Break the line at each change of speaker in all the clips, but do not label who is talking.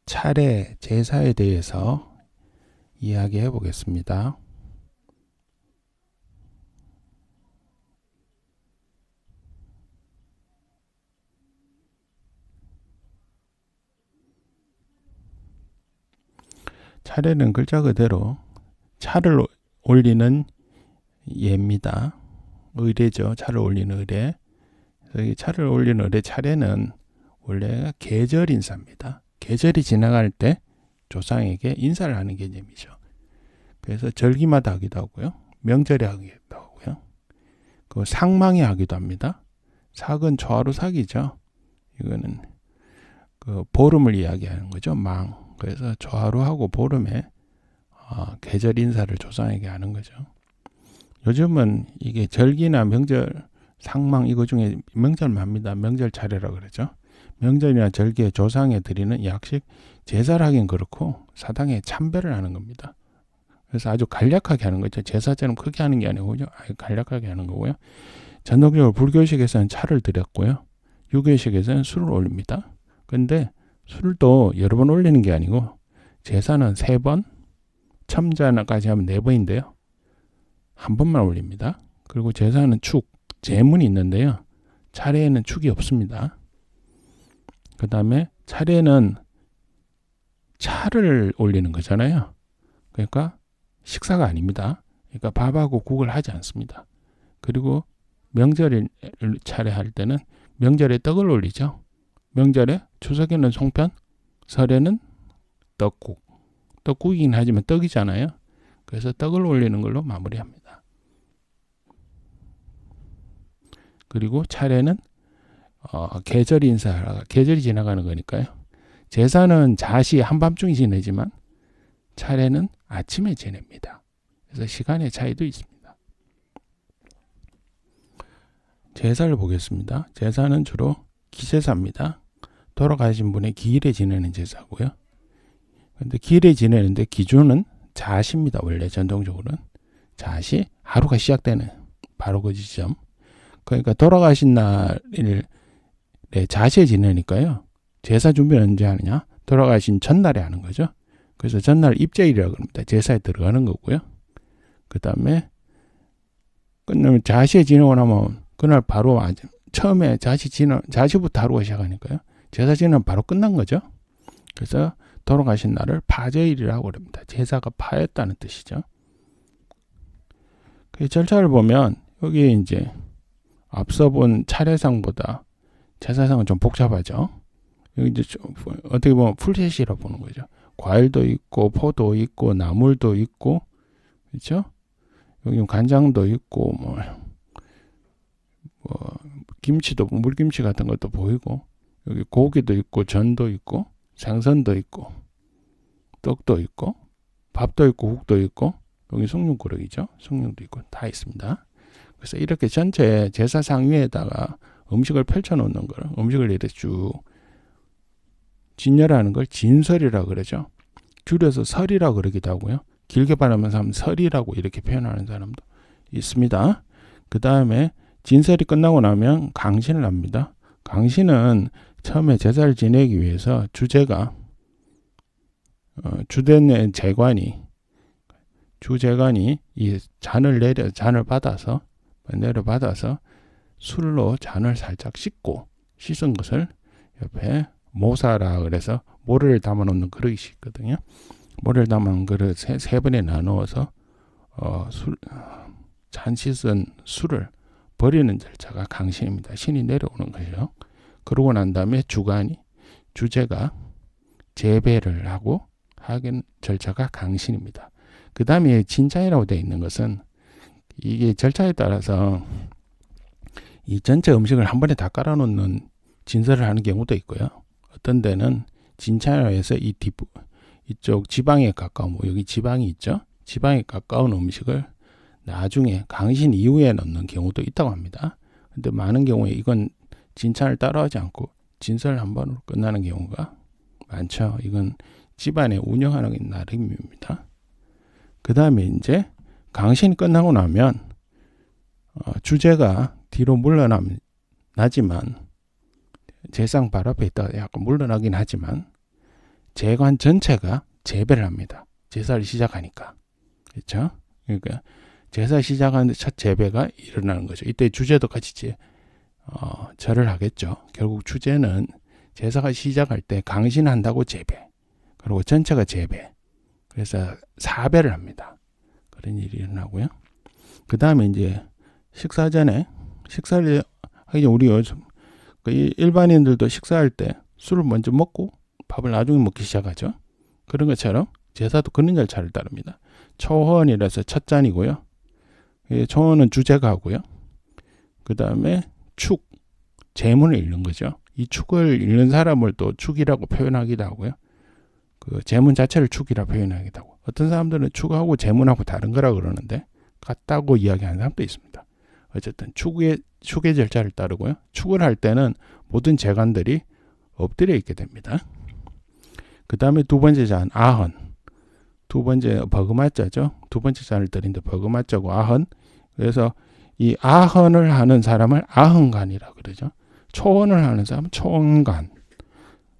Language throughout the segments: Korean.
차례 제사에 대해서 이야기해 보겠습니다. 차례는 글자 그대로 차를 올리는 예입니다. 의례죠. 차를 올리는 의례. 이 차를 올리는 의례 차례는 원래 계절 인사입니다. 계절이 지나갈 때 조상에게 인사를 하는 개념이죠. 그래서 절기마다 하기도 하고요. 명절에 하기도 하고요. 그 상망에 하기도 합니다. 삭은 초하루 삭이죠. 이거는 그 보름을 이야기하는 거죠. 망. 그래서 초하루하고 보름에 계절 인사를 조상에게 하는 거죠. 요즘은 이게 절기나 명절, 상망 이거 중에 명절만 합니다. 명절 차례라고 그러죠. 명절이나 절기에 조상에 드리는 약식, 제사를 하긴 그렇고 사당에 참배를 하는 겁니다. 그래서 아주 간략하게 하는 거죠. 제사처럼 크게 하는 게 아니고요. 아주 간략하게 하는 거고요. 전통적으로 불교식에서는 차를 드렸고요. 유교식에서는 술을 올립니다. 근데 술도 여러 번 올리는 게 아니고 제사는 3번, 첨자까지 하면 4번인데요. 한 번만 올립니다. 그리고 제사는 축, 제문이 있는데요. 차례에는 축이 없습니다. 그 다음에 차례는 차를 올리는 거잖아요. 그러니까 식사가 아닙니다. 그러니까 밥하고 국을 하지 않습니다. 그리고 명절 차례할 때는 명절에 떡을 올리죠. 명절에 추석에는 송편, 설에는 떡국. 떡국이긴 하지만 떡이잖아요. 그래서 떡을 올리는 걸로 마무리합니다. 그리고 차례는 계절 인사, 계절이 지나가는 거니까요. 제사는 자시 한밤중에 지내지만 차례는 아침에 지냅니다. 그래서 시간의 차이도 있습니다. 제사를 보겠습니다. 제사는 주로 기제사입니다. 돌아가신 분의 기일에 지내는 제사고요. 근데 기일에 지내는데 기준은 자시입니다. 원래 전통적으로는 자시 하루가 시작되는 바로 그 지점. 그러니까 돌아가신 날을 자시에 지내니까요. 제사 준비는 언제 하느냐? 돌아가신 전날에 하는 거죠. 그래서 전날 입제일이라고 합니다. 제사에 들어가는 거고요. 그 다음에 끝나면 자시에 지내고 나면 그날 바로 처음에 자시부터 하루가 시작하니까요. 제사 지내면 바로 끝난 거죠. 그래서 돌아가신 날을 파제일이라고 합니다. 제사가 파였다는 뜻이죠. 그 절차를 보면 여기 이제 앞서 본 차례상보다 제사상은 좀 복잡하죠. 여기 이제 어떻게 보면 풀셋이라고 보는 거죠. 과일도 있고 포도 있고 나물도 있고 그렇죠? 여기 간장도 있고 뭐 김치도 물김치 같은 것도 보이고 여기 고기도 있고 전도 있고 생선도 있고 떡도 있고 밥도 있고 국도 있고 여기 숭늉그릇이죠. 숭늉도 있고 다 있습니다. 그래서 이렇게 전체 제사상 위에다가 음식을 펼쳐놓는 거를 음식을 이렇게 쭉 진열하는 걸 진설이라고 그러죠. 줄여서 설이라고 그러기도 하고요. 길게 말하면서 하면 설이라고 이렇게 표현하는 사람도 있습니다. 그 다음에 진설이 끝나고 나면 강신을 합니다. 강신은 처음에 제사를 지내기 위해서 주제가 주된 주재관이 이 잔을 받아서 내려받아서 술로 잔을 살짝 씻은 것을 옆에 모사라 그래서 모래를 담아 놓는 그릇이 있거든요. 모래를 담아 놓은 그릇 세 번에 나누어서 잔 씻은 술을 버리는 절차가 강신입니다. 신이 내려오는 거죠. 그러고 난 다음에 주제가 재배를 하고 하는 절차가 강신입니다. 그 다음에 진찬이라고 되어 있는 것은 이게 절차에 따라서 이 전체 음식을 한 번에 다 깔아놓는 진설을 하는 경우도 있고요. 어떤 데는 진찬에서 이쪽 지방에 가까운 여기 지방이 있죠. 지방에 가까운 음식을 나중에 강신 이후에 넣는 경우도 있다고 합니다. 근데 많은 경우에 이건 진찬을 따라하지 않고 진설 한 번으로 끝나는 경우가 많죠. 이건 집안에 운영하는 나름입니다. 그 다음에 이제 강신이 끝나고 나면 주제가 뒤로 물러나지만 제상 발 앞에 있다가 약간 물러나긴 하지만 재관 전체가 재배를 합니다. 제사를 시작하니까. 그렇죠? 그러니까 제사 시작하는데 첫 재배가 일어나는 거죠. 이때 주제도 같이 절을 하겠죠. 결국 주제는 제사가 시작할 때 강신한다고 재배, 그리고 전체가 재배. 그래서 사배를 합니다. 그런 일이 일어나고요. 그 다음에 이제 식사 전에, 식사를 하기 전에 우리 요즘 일반인들도 식사할 때 술을 먼저 먹고 밥을 나중에 먹기 시작하죠. 그런 것처럼 제사도 그런 절차를 따릅니다. 초헌이라서 첫 잔이고요. 초헌은 주제가 하고요. 그 다음에 축, 제문을 읽는 거죠. 이 축을 읽는 사람을 또 축이라고 표현하기도 하고요. 그 제문 자체를 축이라 표현하기도 하고, 어떤 사람들은 축하고 제문하고 다른 거라 그러는데 같다고 이야기하는 사람도 있습니다. 어쨌든 축의 절차를 따르고요. 축을 할 때는 모든 재관들이 엎드려 있게 됩니다. 그 다음에 두 번째 잔, 아헌. 두 번째 버그마자죠. 두 번째 잔을 드린데 버그마자고 아헌. 그래서 이 아헌을 하는 사람을 아헌간이라 그러죠. 초헌을 하는 사람은 초헌간.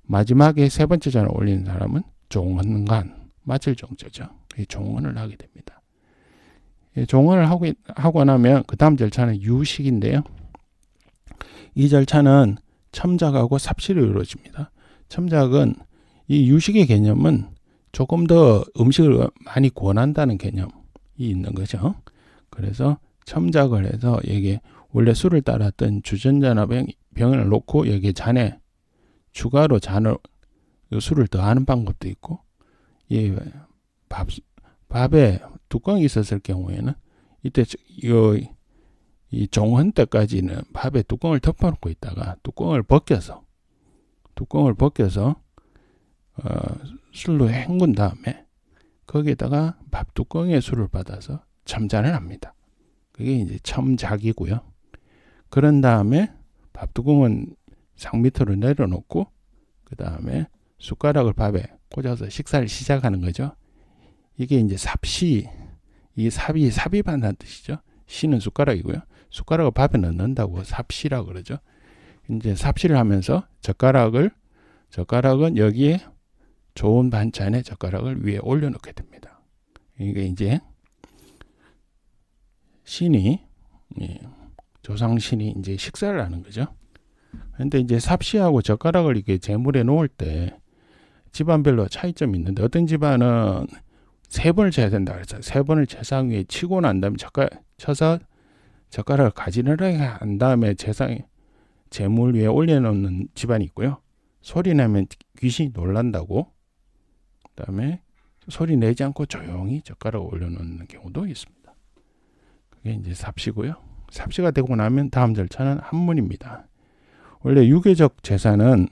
마지막에 세 번째 잔을 올리는 사람은 종헌간. 마칠 정조죠. 이 종헌을 하게 됩니다. 종헌을 하고 나면 그 다음 절차는 유식인데요. 이 절차는 첨작하고 삽시로 이루어집니다. 첨작은 이 유식의 개념은 조금 더 음식을 많이 권한다는 개념이 있는 거죠. 그래서 첨작을 해서 여기에 원래 술을 따랐던 주전자나 병을 놓고 여기에 잔에 추가로 술을 더하는 방법도 있고, 밥에 뚜껑이 있었을 경우에는 이때 이 종헌 때까지는 밥에 뚜껑을 덮어놓고 있다가 뚜껑을 벗겨서 술로 헹군 다음에 거기에다가 밥 뚜껑에 술을 받아서 첨잔을 합니다. 그게 이제 첨작이고요. 그런 다음에 밥 뚜껑은 상 밑으로 내려놓고 그 다음에 숟가락을 밥에 꽂아서 식사를 시작하는 거죠. 이게 이제 삽시, 이 삽입한다는 뜻이죠. 시는 숟가락이고요. 숟가락을 밥에 넣는다고 삽시라고 그러죠. 이제 삽시를 하면서 젓가락은 여기에 좋은 반찬에 젓가락을 위에 올려놓게 됩니다. 이게 이제 조상신이 이제 식사를 하는 거죠. 그런데 이제 삽시하고 젓가락을 이렇게 제물에 놓을 때 집안별로 차이점이 있는데, 어떤 집안은 3번을 쳐야 된다 그랬어요. 3번을 제상 위에 치고 난 다음에 쳐서 젓가락을 가지런하게 한 다음에 제물 위에 올려놓는 집안이 있고요. 소리 내면 귀신이 놀란다고, 그 다음에 소리 내지 않고 조용히 젓가락을 올려놓는 경우도 있습니다. 그게 이제 삽시고요. 삽시가 되고 나면 다음 절차는 한문입니다. 원래 유교적 제사는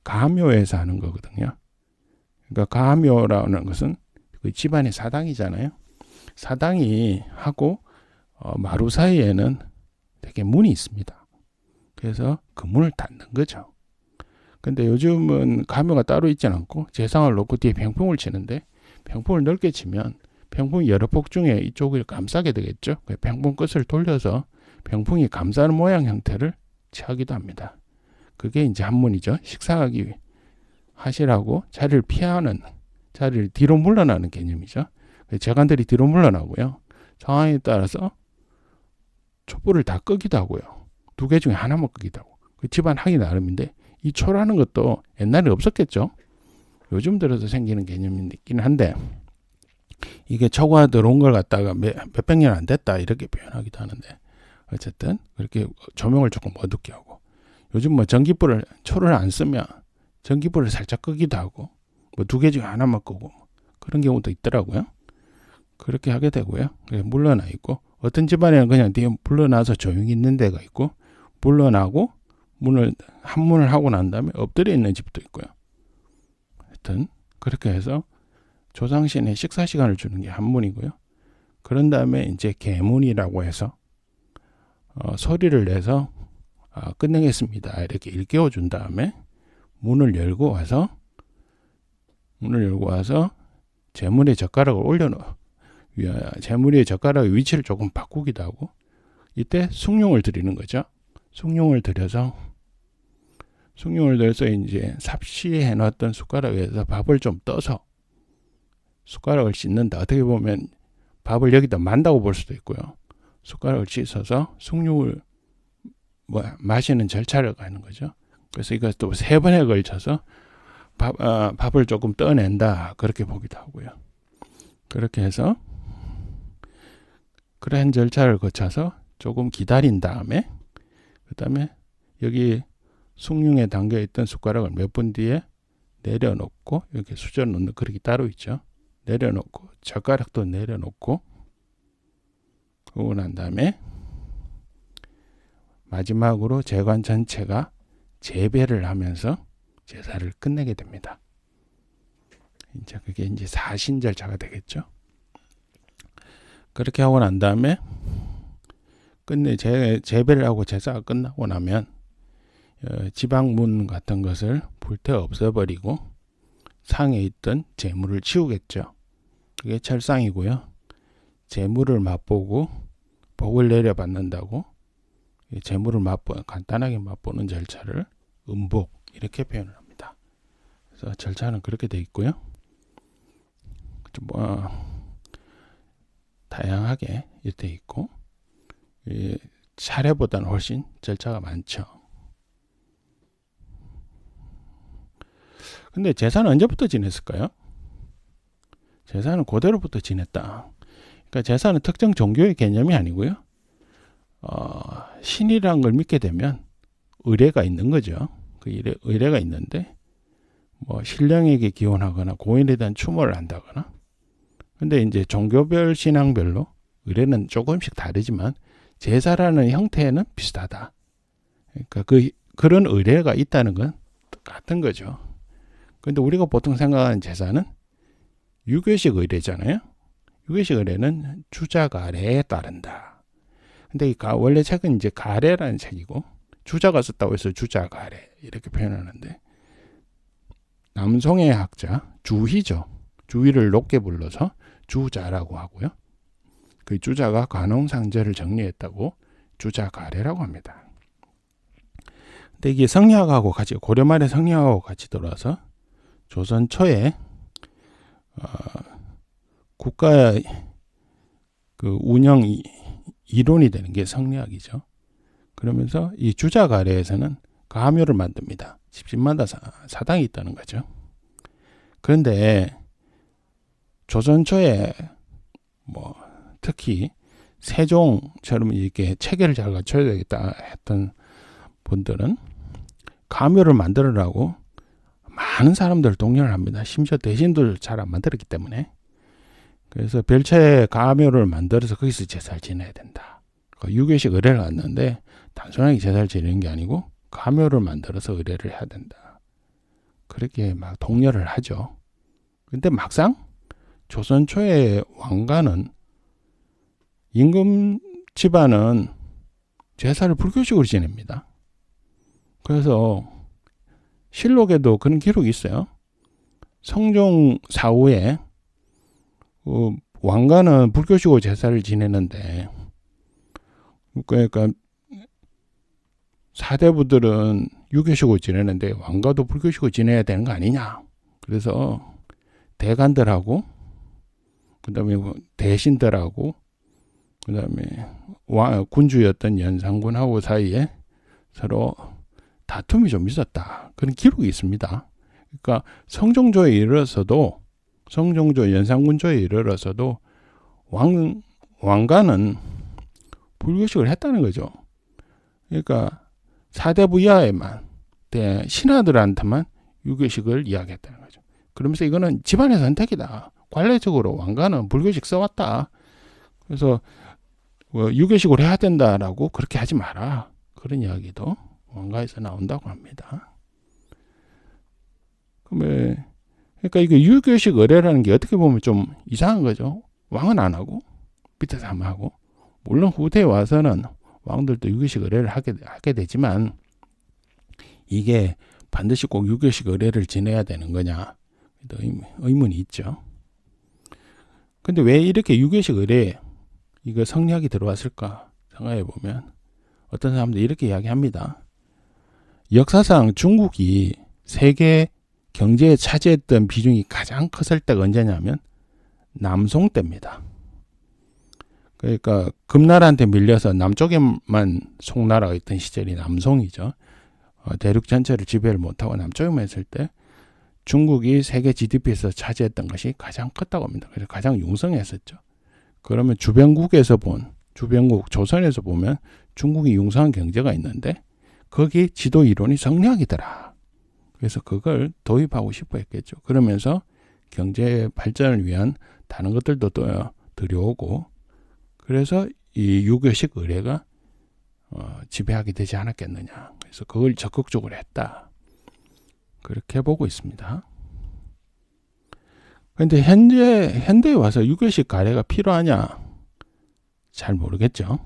가묘에서 하는 거거든요. 그러니까 가묘라는 것은 그 집안의 사당이잖아요. 사당이 하고 마루 사이에는 되게 문이 있습니다. 그래서 그 문을 닫는 거죠. 근데 요즘은 가묘가 따로 있지 않고 제상을 놓고 뒤에 병풍을 치는데, 병풍을 넓게 치면 병풍이 여러 폭 중에 이쪽을 감싸게 되겠죠. 병풍 끝을 돌려서 병풍이 감싸는 모양 형태를 취하기도 합니다. 그게 이제 한문이죠. 식사하기 하시라고 자리를 뒤로 물러나는 개념이죠. 재관들이 뒤로 물러나고요. 상황에 따라서 촛불을 다 끄기도 하고요. 2개 중에 하나만 끄기도 하고. 그 집안 하기 나름인데, 이 초라는 것도 옛날에 없었겠죠. 요즘 들어서 생기는 개념이긴 한데, 이게 초가 들어온 걸 갖다가 몇백 년 안 됐다 이렇게 표현하기도 하는데, 어쨌든 그렇게 조명을 조금 어둡게 하고, 요즘 뭐 초를 안 쓰면 전기불을 살짝 끄기도 하고, 뭐 2개 중에 하나만 끄고 그런 경우도 있더라고요. 그렇게 하게 되고요. 물러나 있고, 어떤 집안에는 그냥 뒤에 물러나서 조용히 있는 데가 있고, 물러나고 한문을 하고 난 다음에 엎드려 있는 집도 있고요. 하여튼 그렇게 해서 조상신의 식사 시간을 주는 게 한문이고요. 그런 다음에 이제 계문이라고 해서 소리를 내서 끝내겠습니다 이렇게 일깨워 준 다음에 문을 열고 와서 제물에 젓가락을 올려놓아, 제물에 젓가락의 위치를 조금 바꾸기도 하고, 이때 숭룡을 드리는 거죠. 숭룡을 드려서 숭늉을 넣어서 이제 삽시해 놨던 숟가락에서 밥을 좀 떠서 숟가락을 씻는다. 어떻게 보면 밥을 여기다 만다고 볼 수도 있고요. 숟가락을 씻어서 숭늉을 마시는 절차를 가는 거죠. 그래서 이것도 3번에 걸쳐서 밥을 조금 떠낸다. 그렇게 보기도 하고요. 그렇게 해서 그러한 절차를 거쳐서 조금 기다린 다음에 그 다음에 여기 숭늉에 담겨있던 숟가락을 몇 분 뒤에 내려놓고 이렇게 수저 놓는 그릇이 따로 있죠. 내려놓고 젓가락도 내려놓고 그러고 난 다음에 마지막으로 제관 전체가 재배를 하면서 제사를 끝내게 됩니다. 이제 그게 이제 사신 절차가 되겠죠. 그렇게 하고 난 다음에 재배를 하고 제사가 끝나고 나면 지방문 같은 것을 불태워 없애버리고 상에 있던 재물을 치우겠죠. 그게 철상이고요. 재물을 맛보고 복을 내려받는다고 재물을 간단하게 맛보는 절차를 음복 이렇게 표현을 합니다. 그래서 절차는 그렇게 돼 있고요. 좀 다양하게 이렇게 있고 차례보다는 훨씬 절차가 많죠. 근데 제사는 언제부터 지냈을까요? 제사는 고대로부터 지냈다. 그러니까 제사는 특정 종교의 개념이 아니고요. 신이라는 걸 믿게 되면 의례가 있는 거죠. 그 의례가 있는데 신령에게 기원하거나 고인에 대한 추모를 한다거나. 근데 이제 종교별 신앙별로 의례는 조금씩 다르지만 제사라는 형태는 비슷하다. 그러니까 그런 의례가 있다는 건 똑같은 거죠. 근데 우리가 보통 생각하는 제사는 유교식 의례잖아요. 유교식 의례는 주자 가례에 따른다. 근데 원래 책은 이제 가례라는 책이고 주자가 썼다고 해서 주자 가례 이렇게 표현하는데 남송의 학자 주희죠. 주희를 높게 불러서 주자라고 하고요. 그 주자가 관홍상제를 정리했다고 주자 가례라고 합니다. 근데 이게 성리학하고 같이 고려 말의 성리학하고 같이 들어와서 조선 초에 국가의 그 운영 이론이 되는 게 성리학이죠. 그러면서 이 주자 가례에서는 가묘를 만듭니다. 집집마다 사당이 있다는 거죠. 그런데 조선 초에 특히 세종처럼 이렇게 체계를 잘 갖춰야 되겠다 했던 분들은 가묘를 만들으라고 많은 사람들을 독려를 합니다. 심지어 대신들 잘 안 만들었기 때문에. 그래서 별채 가묘를 만들어서 거기서 제사를 지내야 된다. 유교식 의례를 갖는데 단순하게 제사를 지내는 게 아니고 가묘를 만들어서 의례를 해야 된다. 그렇게 막 독려를 하죠. 근데 막상 조선 초의 왕가는 임금 집안은 제사를 불교식으로 지냅니다. 그래서 실록에도 그런 기록이 있어요. 성종 사후에 왕가는 불교식으로 제사를 지내는데 그러니까 사대부들은 유교식으로 지내는데 왕가도 불교식으로 지내야 되는 거 아니냐. 그래서 대간들하고 그다음에 대신들하고 그다음에 군주였던 연산군하고 사이에 서로 다툼이 좀 있었다. 그런 기록이 있습니다. 그러니까 성종조에 이르러서도 성종조 연산군조에 이르러서도 왕가는 불교식을 했다는 거죠. 그러니까 사대부 이하에만 신하들한테만 유교식을 이야기했다는 거죠. 그러면서 이거는 집안의 선택이다. 관례적으로 왕가는 불교식 써왔다. 그래서 유교식으로 해야 된다라고 그렇게 하지 마라. 그런 이야기도 왕가에서 나온다고 합니다. 그러니까 이게 유교식 의례라는 게 어떻게 보면 좀 이상한 거죠. 왕은 안 하고 밑에서 하면 하고. 물론 후대에 와서는 왕들도 유교식 의례를 하게 되지만 이게 반드시 꼭 유교식 의례를 지내야 되는 거냐 의문이 있죠. 근데 왜 이렇게 유교식 의례 이거 성리학이 들어왔을까 생각해 보면 어떤 사람들이 이렇게 이야기합니다. 역사상 중국이 세계 경제에 차지했던 비중이 가장 컸을 때가 언제냐면 남송 때입니다. 그러니까 금나라한테 밀려서 남쪽에만 송나라가 있던 시절이 남송이죠. 대륙 전체를 지배를 못하고 남쪽에만 있을 때 중국이 세계 GDP에서 차지했던 것이 가장 컸다고 합니다. 그래서 가장 융성했었죠. 그러면 주변국 조선에서 보면 중국이 융성한 경제가 있는데 거기 지도 이론이 성리학이더라. 그래서 그걸 도입하고 싶어 했겠죠. 그러면서 경제 발전을 위한 다른 것들도 또 들여오고 그래서 이 유교식 의례가 지배하게 되지 않았겠느냐. 그래서 그걸 적극적으로 했다. 그렇게 보고 있습니다. 그런데 현대에 와서 유교식 가래가 필요하냐? 잘 모르겠죠.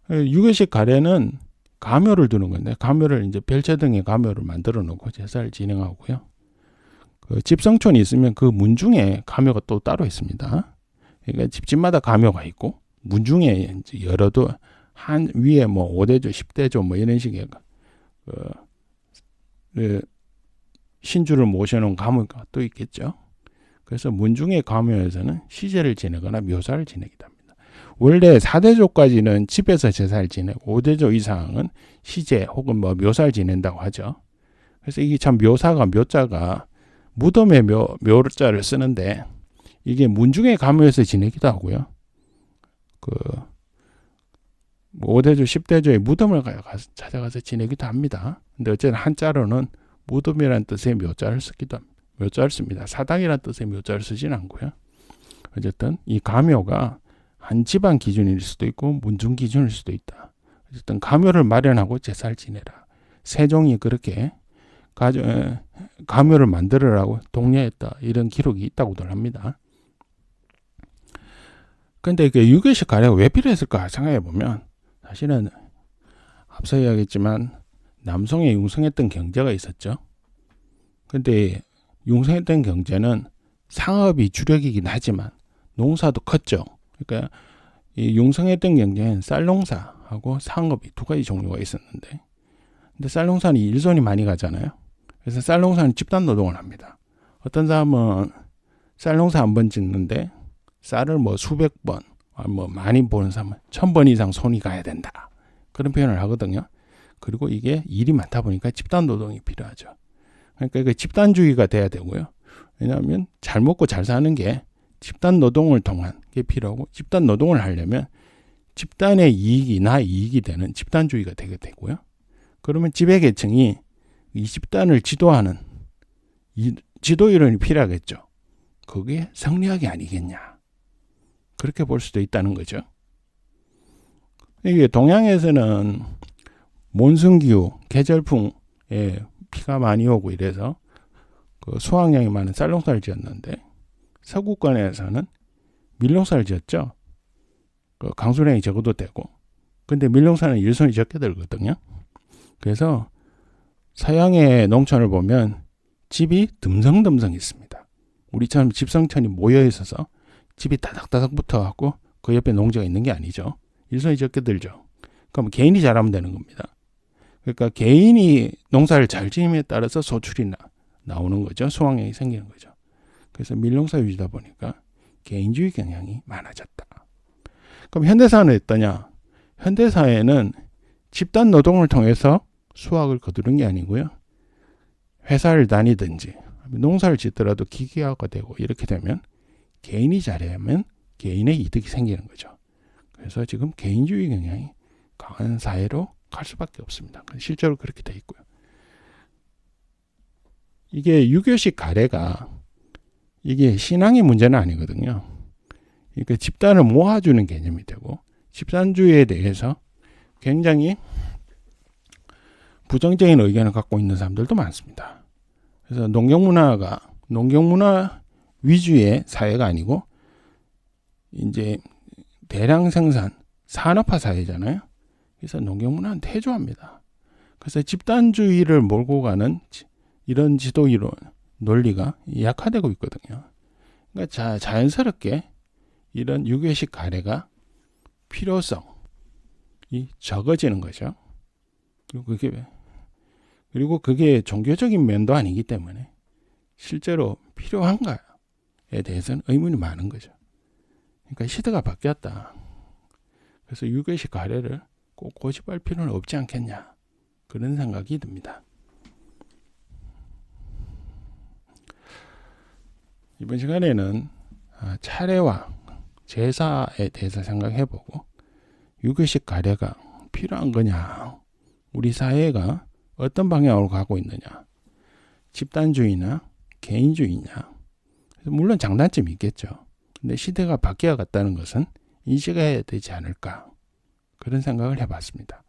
유교식 가래는 가묘를 두는 건데 가묘를 이제 별채등에 가묘를 만들어 놓고 제사를 진행하고요. 그 집성촌이 있으면 그 문중에 가묘가 또 따로 있습니다. 그러니까 집집마다 가묘가 있고 문중에 이제 열어도 한 위에 뭐 5대조, 10대조 뭐 이런 식의 신주를 모셔놓은 가묘가 또 있겠죠. 그래서 문중의 가묘에서는 시제를 지내거나 묘사를 지내기도 합니다. 원래 4대조까지는 집에서 제사를 지내고 5대조 이상은 시제 혹은 뭐 묘사를 지낸다고 하죠. 그래서 이게 참 묘자가 무덤에 묘자를 쓰는데 이게 문중의 가묘에서 지내기도 하고요. 그 5대조, 10대조의 무덤을 찾아가서 지내기도 합니다. 근데 어쨌든 한자로는 무덤이라는 뜻의 묘자를 쓰기도 합니다. 묘자를 씁니다. 사당이라는 뜻의 묘자를 쓰진 않고요. 어쨌든 이 가묘가 한 집안 기준일 수도 있고 문중 기준일 수도 있다. 어쨌든 가묘를 마련하고 제사를 지내라. 세종이 그렇게 가묘를 만들으라고 독려했다. 이런 기록이 있다고들 합니다. 근데 이게 유교식 가래가 왜 필요했을까 생각해 보면 사실은 앞서 이야기했지만 남송에 융성했던 경제가 있었죠. 근데 융성했던 경제는 상업이 주력이긴 하지만 농사도 컸죠. 그러니까 이 융성했던 경제는 쌀농사하고 상업이 두 가지 종류가 있었는데 근데 쌀농사는 일손이 많이 가잖아요. 그래서 쌀농사는 집단 노동을 합니다. 어떤 사람은 쌀농사 한 번 짓는데 쌀을 뭐 수백 번, 뭐 많이 보는 사람은 1000번 이상 손이 가야 된다. 그런 표현을 하거든요. 그리고 이게 일이 많다 보니까 집단 노동이 필요하죠. 그러니까 이게 집단주의가 돼야 되고요. 왜냐하면 잘 먹고 잘 사는 게 집단 노동을 통한 게 필요하고 집단 노동을 하려면 집단의 이익이 되는 집단주의가 되게 되고요. 그러면 지배계층이 이 집단을 지도하는 지도 이론이 필요하겠죠. 그게 성리학이 아니겠냐. 그렇게 볼 수도 있다는 거죠. 이게 동양에서는 몬순기후, 계절풍에 비가 많이 오고 이래서 그 수확량이 많은 쌀농사를 지었는데 서구권에서는 밀농사를 지었죠. 그 강수량이 적어도 되고. 근데 밀농사는 일손이 적게 들거든요. 그래서 서양의 농촌을 보면 집이 듬성듬성 있습니다. 우리처럼 집성촌이 모여 있어서 집이 다닥다닥 붙어갖고 그 옆에 농지가 있는 게 아니죠. 일손이 적게 들죠. 그럼 개인이 잘하면 되는 겁니다. 그러니까 개인이 농사를 잘 지으에 따라서 소출이 나오는 거죠. 수확량이 생기는 거죠. 그래서 밀농사 위주다 보니까 개인주의 경향이 많아졌다. 그럼 현대사회는 어떠냐? 현대사회는 집단 노동을 통해서 수확을 거두는 게 아니고요. 회사를 다니든지 농사를 짓더라도 기계화가 되고 이렇게 되면 개인이 잘하면 개인의 이득이 생기는 거죠. 그래서 지금 개인주의 경향이 강한 사회로 갈 수밖에 없습니다. 실제로 그렇게 돼 있고요. 이게 유교식 가래가 이게 신앙의 문제는 아니거든요. 그러니까 집단을 모아주는 개념이 되고 집단주의에 대해서 굉장히 부정적인 의견을 갖고 있는 사람들도 많습니다. 그래서 농경문화 위주의 사회가 아니고 이제 대량 생산 산업화 사회잖아요. 그래서 농경문화는 태조합니다. 그래서 집단주의를 몰고 가는 이런 지도 이론 논리가 약화되고 있거든요. 그러니까 자연스럽게 이런 유교식 가래가 필요성이 적어지는 거죠. 그리고 그게 종교적인 면도 아니기 때문에 실제로 필요한가에 대해서는 의문이 많은 거죠. 그러니까 시대가 바뀌었다. 그래서 유교식 가래를 꼭 고집할 필요는 없지 않겠냐. 그런 생각이 듭니다. 이번 시간에는 차례와 제사에 대해서 생각해보고 유교식 가래가 필요한 거냐, 우리 사회가 어떤 방향으로 가고 있느냐, 집단주의나 개인주의냐. 물론 장단점이 있겠죠. 근데 시대가 바뀌어 갔다는 것은 인식해야 되지 않을까, 그런 생각을 해봤습니다.